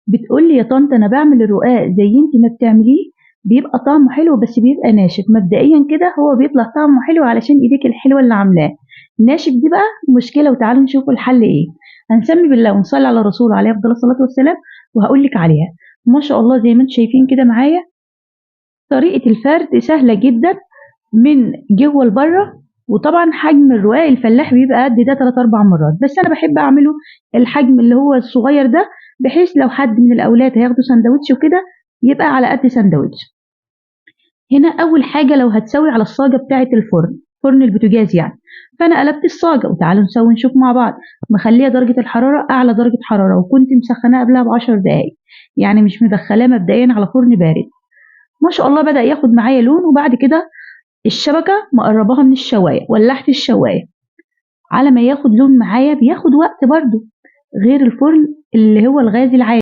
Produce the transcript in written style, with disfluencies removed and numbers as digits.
بتقولي يا طنط انا بعمل الرقاق زي انت ما بتعمليه، بيبقى طعمه حلو بس بيبقى ناشف. مبدئيا كده هو بيطلع طعمه حلو علشان ايديك الحلوه اللي عاملاه. الناشف دي بقى مشكله، وتعالوا نشوف الحل ايه. هنسمي بالله ونصلي على الرسول عليه افضل الصلاه والسلام، وهقول لك عليها. ما شاء الله زي ما انتم شايفين كده معايا، طريقه الفرد سهله جدا من جوه لبره. وطبعا حجم الرقاق الفلاح بيبقى قد ده 3 4 مرات، بس انا بحب اعمله الحجم اللي هو الصغير ده، بحيث لو حد من الاولاد هياخدوا سندوتش وكده يبقى على قد سندوتش. هنا اول حاجه لو هتسوي على الصاجه بتاعه الفرن، فرن البوتاجاز يعني. فانا قلبت الصاجه، وتعالوا نسوي نشوف مع بعض. مخليه درجه الحراره اعلى درجه حراره، وكنت مسخناه قبلها ب10 دقائق، يعني مش مدخلاه مبدئيا على فرن بارد. ما شاء الله بدأ ياخد معايا لون. وبعد كده الشبكة مقرباها من الشواية، ولعت الشواية. على ما ياخد لون معايا بياخد وقت برضو، غير الفرن اللي هو الغاز العادي.